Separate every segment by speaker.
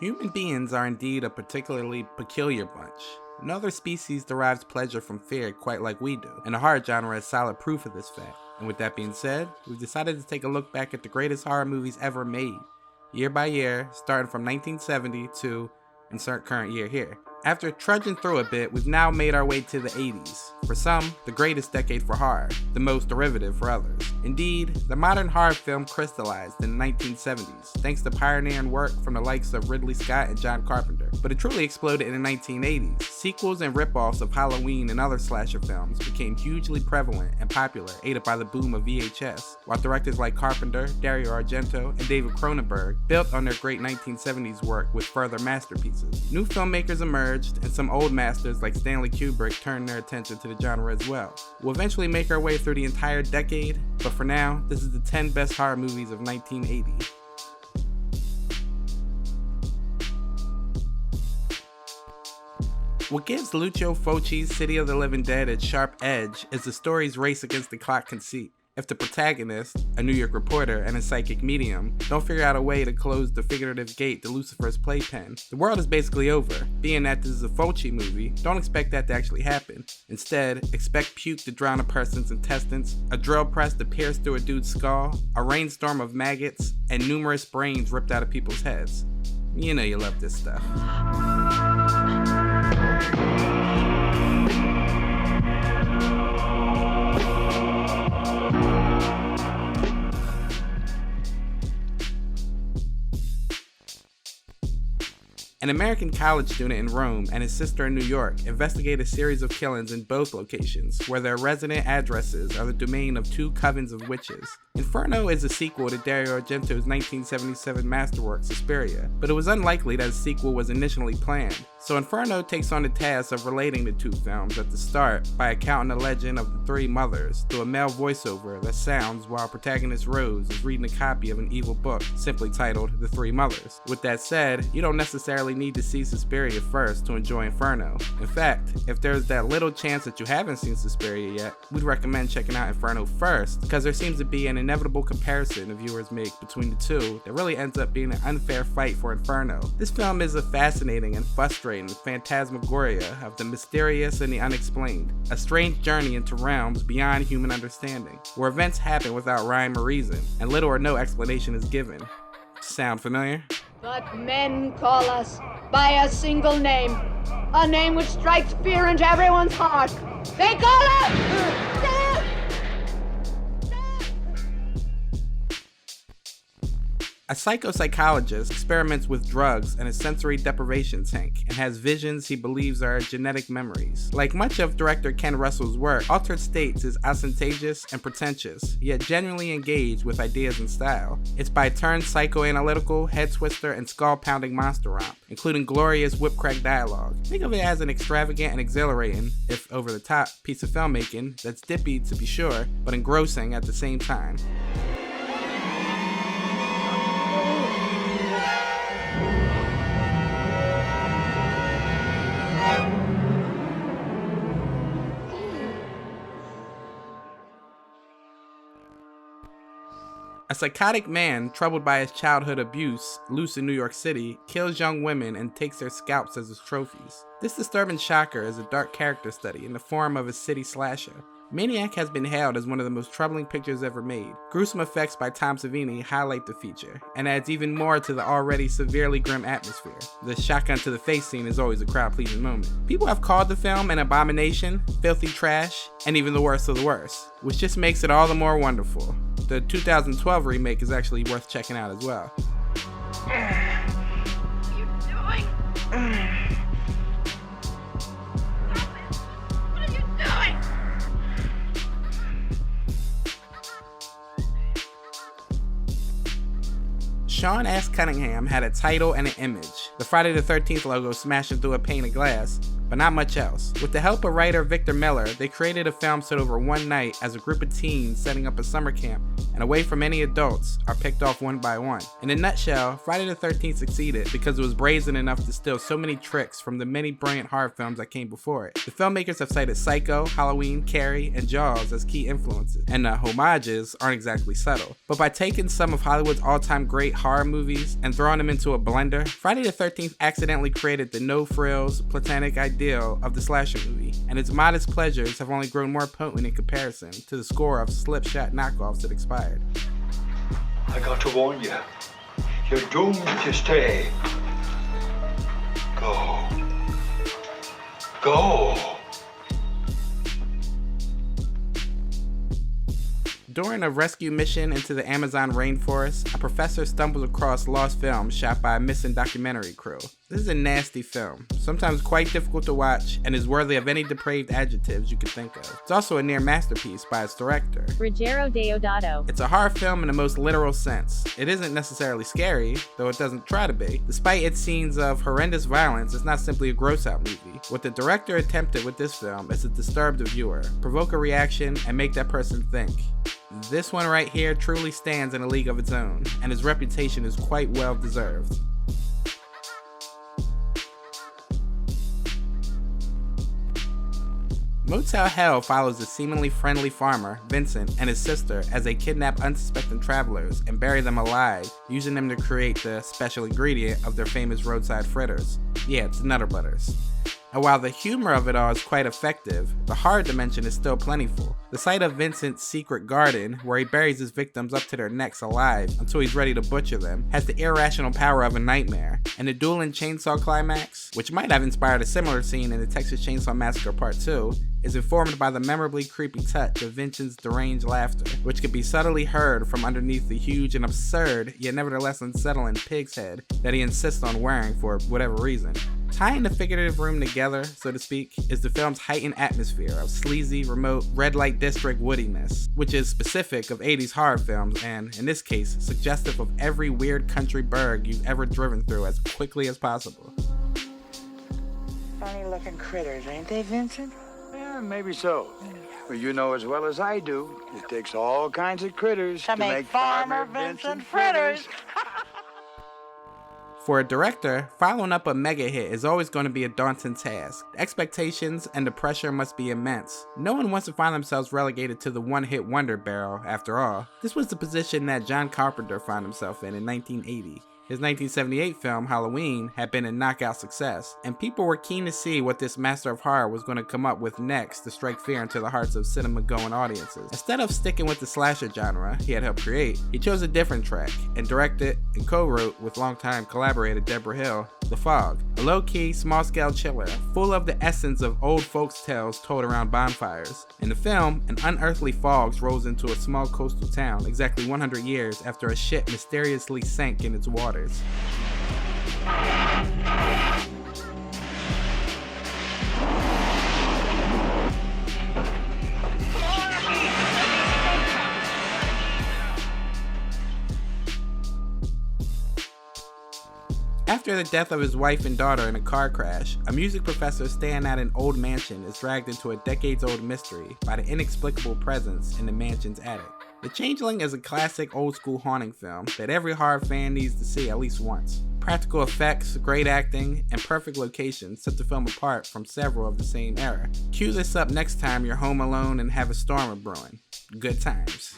Speaker 1: Human beings are indeed a particularly peculiar bunch. No other species derives pleasure from fear quite like we do, and the horror genre is solid proof of this fact. And with that being said, we've decided to take a look back at the greatest horror movies ever made, year by year, starting from 1970 to insert current year here. After trudging through a bit, we've now made our way to the 80s. For some, the greatest decade for horror, the most derivative for others. Indeed, the modern horror film crystallized in the 1970s, thanks to pioneering work from the likes of Ridley Scott and John Carpenter. But it truly exploded in the 1980s. Sequels and rip-offs of Halloween and other slasher films became hugely prevalent and popular, aided by the boom of VHS, while directors like Carpenter, Dario Argento, and David Cronenberg built on their great 1970s work with further masterpieces. New filmmakers emerged, and some old masters like Stanley Kubrick turned their attention to the genre as well. We'll eventually make our way through the entire decade, but for now, this is the 10 best horror movies of 1980. What gives Lucio Fulci's City of the Living Dead its sharp edge is the story's race against the clock conceit. If the protagonist, a New York reporter and a psychic medium, don't figure out a way to close the figurative gate to Lucifer's playpen, the world is basically over. Being that this is a Fulci movie, don't expect that to actually happen. Instead, expect puke to drown a person's intestines, a drill press to pierce through a dude's skull, a rainstorm of maggots, and numerous brains ripped out of people's heads. You know you love this stuff. An American college student in Rome and his sister in New York investigate a series of killings in both locations, where their resident addresses are the domain of two covens of witches. Inferno is a sequel to Dario Argento's 1977 masterwork Suspiria, but it was unlikely that a sequel was initially planned. So Inferno takes on the task of relating the two films at the start by recounting the legend of the three mothers through a male voiceover that sounds while protagonist Rose is reading a copy of an evil book simply titled The Three Mothers. With that said, you don't necessarily need to see Suspiria first to enjoy Inferno. In fact, if there's that little chance that you haven't seen Suspiria yet, we'd recommend checking out Inferno first, because there seems to be an inevitable comparison the viewers make between the two that really ends up being an unfair fight for Inferno. This film is a fascinating and frustrating phantasmagoria of the mysterious and the unexplained, a strange journey into realms beyond human understanding, where events happen without rhyme or reason, and little or no explanation is given. Sound familiar?
Speaker 2: But men call us by a single name, a name which strikes fear into everyone's heart. They call us...
Speaker 1: A psychopsychologist experiments with drugs in a sensory deprivation tank and has visions he believes are genetic memories. Like much of director Ken Russell's work, Altered States is ostentatious and pretentious, yet genuinely engaged with ideas and style. It's by turns psychoanalytical, head twister, and skull-pounding monster romp, including glorious whip-crack dialogue. Think of it as an extravagant and exhilarating, if over-the-top, piece of filmmaking that's dippy to be sure, but engrossing at the same time. A psychotic man, troubled by his childhood abuse, loose in New York City, kills young women and takes their scalps as his trophies. This disturbing shocker is a dark character study in the form of a city slasher. Maniac has been hailed as one of the most troubling pictures ever made. Gruesome effects by Tom Savini highlight the feature, and adds even more to the already severely grim atmosphere. The shotgun to the face scene is always a crowd-pleasing moment. People have called the film an abomination, filthy trash, and even the worst of the worst, which just makes it all the more wonderful. The 2012 remake is actually worth checking out as well.
Speaker 2: What are you doing?
Speaker 1: Sean S. Cunningham had a title and an image. The Friday the 13th logo smashing through a pane of glass. but not much else. With the help of writer Victor Miller, they created a film set over one night as a group of teens setting up a summer camp and away from any adults are picked off one by one. In a nutshell, Friday the 13th succeeded because it was brazen enough to steal so many tricks from the many brilliant horror films that came before it. The filmmakers have cited Psycho, Halloween, Carrie, and Jaws as key influences, and the homages aren't exactly subtle. But by taking some of Hollywood's all-time great horror movies and throwing them into a blender, Friday the 13th accidentally created the no-frills, platonic ideal of the slasher movie, and its modest pleasures have only grown more potent in comparison to the score of slipshod knockoffs that expired.
Speaker 3: I got to warn you, you're doomed to stay. Go. Go.
Speaker 1: During a rescue mission into the Amazon rainforest, a professor stumbles across lost film shot by a missing documentary crew. This is a nasty film, sometimes quite difficult to watch, and is worthy of any depraved adjectives you could think of. It's also a near masterpiece by its director,
Speaker 4: Ruggero Deodato.
Speaker 1: It's a horror film in the most literal sense. It isn't necessarily scary, though it doesn't try to be. Despite its scenes of horrendous violence, it's not simply a gross-out movie. What the director attempted with this film is to disturb the viewer, provoke a reaction, and make that person think. This one right here truly stands in a league of its own, and its reputation is quite well deserved. Motel Hell follows the seemingly friendly farmer, Vincent, and his sister as they kidnap unsuspecting travelers and bury them alive, using them to create the special ingredient of their famous roadside fritters. Yeah, it's Nutter Butters. And while the humor of it all is quite effective, the horror dimension is still plentiful. The sight of Vincent's secret garden, where he buries his victims up to their necks alive until he's ready to butcher them, has the irrational power of a nightmare. And the dueling chainsaw climax, which might have inspired a similar scene in the Texas Chainsaw Massacre Part 2, is informed by the memorably creepy touch of Vincent's deranged laughter, which could be subtly heard from underneath the huge and absurd, yet nevertheless unsettling pig's head that he insists on wearing for whatever reason. Tying the figurative room together, so to speak, is the film's heightened atmosphere of sleazy, remote, red light district woodiness, which is specific of 80s horror films and, in this case, suggestive of every weird country burg you've ever driven through as quickly as possible.
Speaker 5: Funny looking critters, ain't they, Vincent?
Speaker 6: Yeah, maybe so. But you know as well as I do, it takes all kinds of critters
Speaker 5: to make Farmer Vincent fritters.
Speaker 1: For a director, following up a mega hit is always going to be a daunting task. The expectations and the pressure must be immense. No one wants to find themselves relegated to the one-hit wonder barrel, after all. This was the position that John Carpenter found himself in 1980. His 1978 film, Halloween, had been a knockout success, and people were keen to see what this master of horror was going to come up with next to strike fear into the hearts of cinema-going audiences. Instead of sticking with the slasher genre he had helped create, he chose a different track, and directed and co-wrote with longtime collaborator Deborah Hill, The Fog, a low-key, small-scale chiller, full of the essence of old folks' tales told around bonfires. In the film, an unearthly fog rolls into a small coastal town exactly 100 years after a ship mysteriously sank in its waters. After the death of his wife and daughter in a car crash, a music professor staying at an old mansion is dragged into a decades-old mystery by the inexplicable presence in the mansion's attic. The Changeling is a classic old-school haunting film that every horror fan needs to see at least once. Practical effects, great acting, and perfect locations set the film apart from several of the same era. Cue this up next time you're home alone and have a storm brewing. Good times.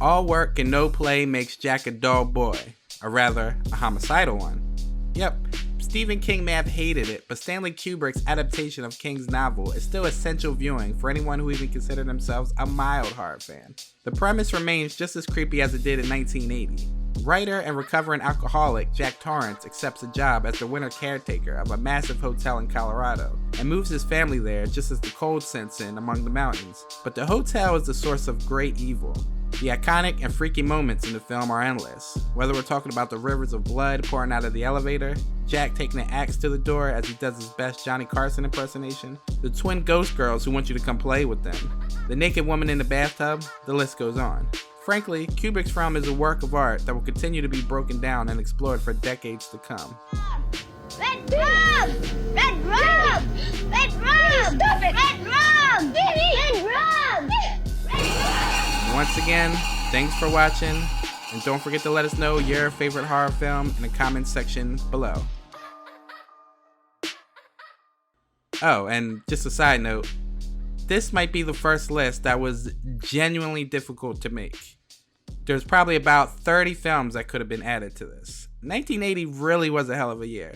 Speaker 1: All work and no play makes Jack a dull boy, or rather, a homicidal one. Yep, Stephen King may have hated it, but Stanley Kubrick's adaptation of King's novel is still essential viewing for anyone who even considered themselves a mild horror fan. The premise remains just as creepy as it did in 1980. Writer and recovering alcoholic Jack Torrance accepts a job as the winter caretaker of a massive hotel in Colorado and moves his family there just as the cold sets in among the mountains. But the hotel is the source of great evil. The iconic and freaky moments in the film are endless, whether we're talking about the rivers of blood pouring out of the elevator, Jack taking an axe to the door as he does his best Johnny Carson impersonation, the twin ghost girls who want you to come play with them, the naked woman in the bathtub, the list goes on. Frankly, Kubrick's film is a work of art that will continue to be broken down and explored for decades to come.
Speaker 2: Red rum! Red rum! Red rum! Stop it! Red rum! Red rum!
Speaker 1: Once again, thanks for watching, and don't forget to let us know your favorite horror film in the comments section below. Oh, and just a side note, this might be the first list that was genuinely difficult to make. There's probably about 30 films that could have been added to this. 1980 really was a hell of a year.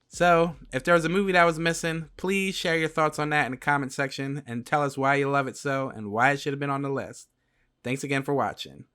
Speaker 1: So, if there was a movie that was missing, please share your thoughts on that in the comment section and tell us why you love it so and why it should have been on the list. Thanks again for watching.